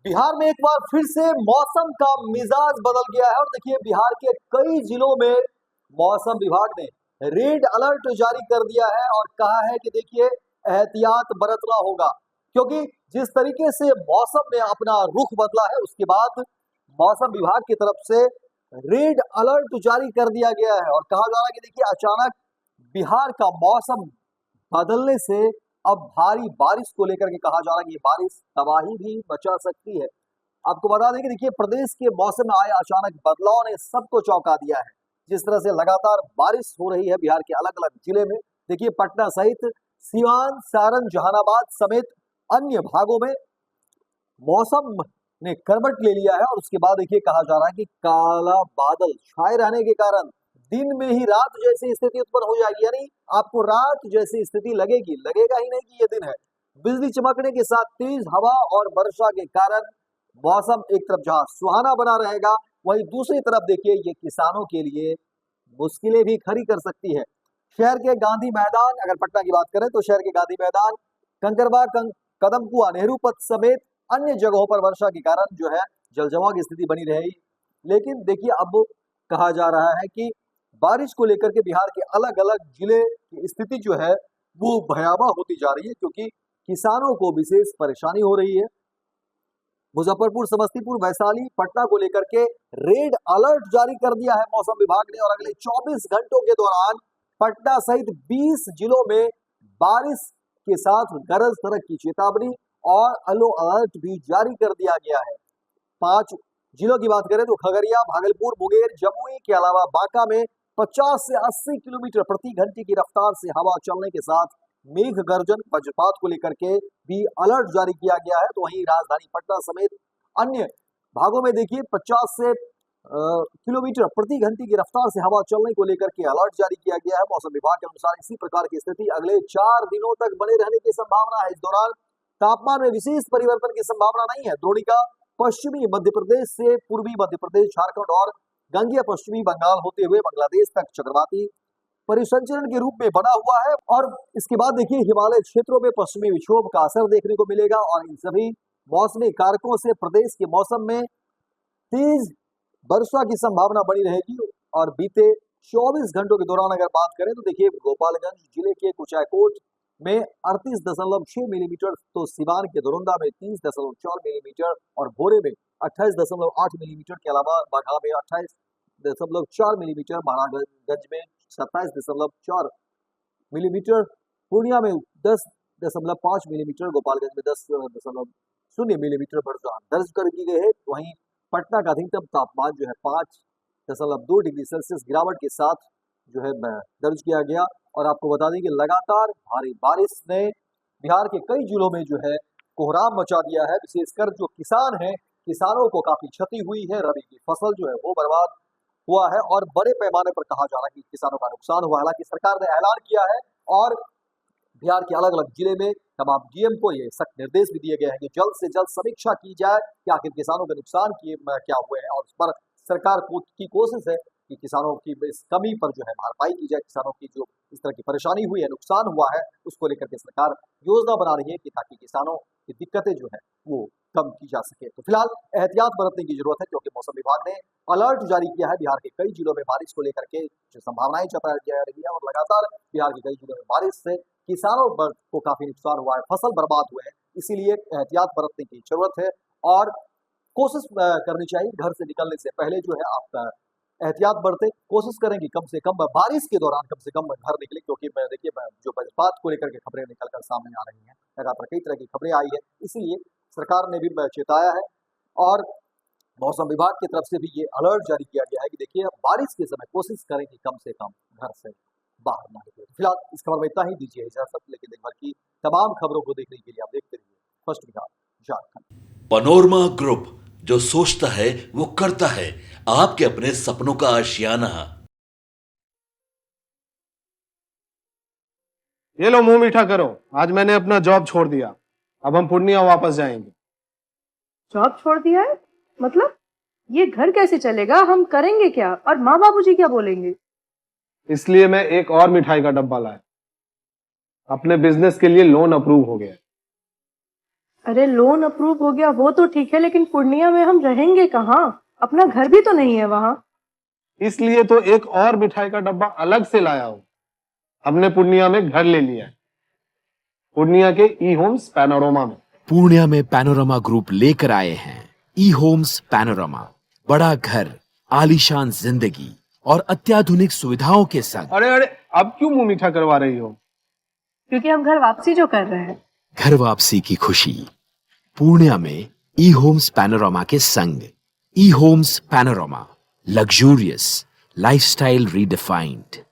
बिहार में एक बार फिर से मौसम का मिजाज बदल गया है और देखिए बिहार के कई जिलों में मौसम विभाग ने रेड अलर्ट जारी कर दिया है और कहा है कि देखिए एहतियात बरतना होगा, क्योंकि जिस तरीके से मौसम ने अपना रुख बदला है उसके बाद मौसम विभाग की तरफ से रेड अलर्ट जारी कर दिया गया है और कहा जा रहा है कि देखिए अचानक बिहार का मौसम बदलने से अब भारी बारिश को लेकर के कहा जा रहा है कि ये बारिश तबाही भी मचा सकती है। आपको बता दें कि देखिए प्रदेश के मौसम में आए अचानक बदलाव ने सबको चौंका दिया है। जिस तरह से लगातार बारिश हो रही है बिहार के अलग अलग जिले में, देखिए पटना सहित सीवान, सारण, जहानाबाद समेत अन्य भागों में मौसम ने करवट ले लिया है और उसके बाद देखिए कहा जा रहा है कि काला बादल छाए रहने के कारण दिन में ही रात जैसी स्थिति उत्पन्न हो जाएगी, यानी आपको रात जैसी स्थिति लगेगी, लगेगा ही नहीं कि ये दिन है। बिजली चमकने के साथ तेज हवा और वर्षा के कारण मौसम एक तरफ जहां सुहाना बना रहेगा, वहीं दूसरी तरफ देखिए ये किसानों के लिए मुश्किलें भी खड़ी कर सकती है। शहर के गांधी मैदान, अगर पटना की बात करें तो शहर के गांधी मैदान, कंकरबाग, कदमकुआ, नेहरू पथ समेत अन्य जगहों पर वर्षा के कारण जो है जलजमाव की स्थिति बनी रहेगी। लेकिन देखिए अब कहा जा रहा है कि बारिश को लेकर के बिहार के अलग अलग जिले की स्थिति जो है वो भयावह होती जा रही है, क्योंकि किसानों को विशेष परेशानी हो रही है। मुजफ्फरपुर, समस्तीपुर, वैशाली, पटना को लेकर के रेड अलर्ट जारी कर दिया है मौसम विभाग ने और अगले 24 घंटों के दौरान पटना सहित 20 जिलों में बारिश के साथ गरज चमक की चेतावनी और येलो अलर्ट भी जारी कर दिया गया है। 5 जिलों की बात करें तो खगड़िया, भागलपुर, मुंगेर, जमुई के अलावा बांका में 50 से 80 किलोमीटर प्रति घंटे की रफ्तार से हवा चलने के साथ मेघ गर्जन, वज्रपात को लेकर के भी अलर्ट जारी किया गया है। तो वहीं राजधानी पटना समेत अन्य भागों में देखिए 50 से किलोमीटर प्रति घंटे की रफ्तार से हवा चलने को लेकर के अलर्ट जारी किया गया है। मौसम विभाग के अनुसार इसी प्रकार की स्थिति अगले 4 दिनों तक बने रहने की संभावना है। इस दौरान तापमान में विशेष परिवर्तन की संभावना नहीं है। द्रोणिका पश्चिमी मध्य प्रदेश से पूर्वी मध्य प्रदेश, झारखंड और गंगेय पश्चिमी बंगाल होते हुए बांग्लादेश तक चक्रवाती परिसंचरण के रूप में बना हुआ है और इसके बाद देखिए हिमालय क्षेत्रों में पश्चिमी विक्षोभ का असर देखने को मिलेगा और इन सभी मौसमी कारकों से प्रदेश के मौसम में तेज वर्षा की संभावना बनी रहेगी। और बीते 24 घंटों के दौरान अगर बात करें तो देखिए गोपालगंज जिले के कुचायकोट में 38.6 मिलीमीटर, तो सिवान के दोरंदा में 30.4 मिलीमीटर और भोरे में 28.8 मिलीमीटर के अलावा बाघा में 28.4 मिलीमीटर, महाराजगंज में 27.4 मिलीमीटर, पूर्णिया में 10.5 मिलीमीटर, गोपालगंज में 10.0 मिलीमीटर वर्षा दर्ज कर की गई है। वहीं पटना का अधिकतम तापमान जो है 5.2 डिग्री सेल्सियस गिरावट के साथ जो है दर्ज किया गया। और आपको बता दें कि लगातार भारी बारिश ने बिहार के कई जिलों में जो है कोहराम मचा दिया है। विशेषकर जो किसान हैं, किसानों को काफी क्षति हुई है, रबी की फसल जो है वो बर्बाद हुआ है और बड़े पैमाने पर कहा जा रहा है कि किसानों का नुकसान हुआ। हालांकि सरकार ने ऐलान किया है और बिहार के अलग अलग जिले में तमाम डीएम को ये सख्त निर्देश भी दिए गए हैं कि जल्द से जल्द समीक्षा की जाए कि आखिर किसानों के नुकसान किए क्या हुए हैं और उस पर सरकार की कोशिश है कि किसानों की इस कमी पर जो है भरपाई की जाए। किसानों की जो इस तरह की परेशानी हुई है, नुकसान हुआ है, उसको लेकर के सरकार योजना बना रही है कि ताकि किसानों की दिक्कतें जो है वो कम की जा सके। तो फिलहाल एहतियात बरतने की जरूरत है, क्योंकि मौसम विभाग ने अलर्ट जारी किया है। बिहार के कई जिलों में बारिश को लेकर के जो संभावनाएं जताई जा रही है और लगातार बिहार के कई जिलों में बारिश से किसानों को काफी नुकसान हुआ है, फसल बर्बाद हुए हैं, इसीलिए एहतियात बरतने की जरूरत है और कोशिश करनी चाहिए घर से निकलने से पहले जो है आप एहतियात बरतें। कोशिश करें कि कम से कम बारिश के दौरान कम से कम घर निकले, क्योंकि देखिए जो वज्रपात को लेकर के खबरें निकलकर सामने आ रही हैं, लगातार कई तरह की खबरें आई है, इसीलिए सरकार ने भी चेताया है और मौसम विभाग की तरफ से भी ये अलर्ट जारी किया गया है कि देखिए बारिश के समय कोशिश करें कि कम से कम घर से बाहर ना निकले। फिलहाल इस खबर में इतना ही, दीजिए इजाजत, लेकिन दिन भर की तमाम खबरों को देखने के लिए आप देखते रहिए first Bihar Jharkhand. Panorama group, जो सोचता है वो करता है, आपके अपने सपनों का आशियाना। ये लो मुंह मीठा करो, आज मैंने अपना जॉब छोड़ दिया, अब हम पूर्णिया वापस जाएंगे। जॉब छोड़ दिया है? मतलब ये घर कैसे चलेगा? हम करेंगे क्या? और माँ बाबूजी क्या बोलेंगे? इसलिए मैं एक और मिठाई का डब्बा लाया, अपने बिजनेस के लिए लोन अप्रूव हो गया। अरे लोन अप्रूव हो गया वो तो ठीक है, लेकिन पूर्णिया में हम रहेंगे कहाँ? अपना घर भी तो नहीं है वहाँ। इसलिए तो एक और मिठाई का डब्बा अलग से लाया हूं। हमने पूर्णिया में घर ले लिया है, पूर्णिया के ई होम्स पैनोरमा में। पूर्णिया में पैनोरमा ग्रुप लेकर आए हैं ई होम्स पैनोरमा, बड़ा घर, आलीशान जिंदगी और अत्याधुनिक सुविधाओं के संग। अरे अरे, अब क्यों मुंह मीठा करवा रही हो? क्योंकि हम घर वापसी जो कर रहे हैं। घर वापसी की खुशी पूर्णिया में ई होम्स पैनोरमा के संग। E homes panorama, luxurious lifestyle redefined.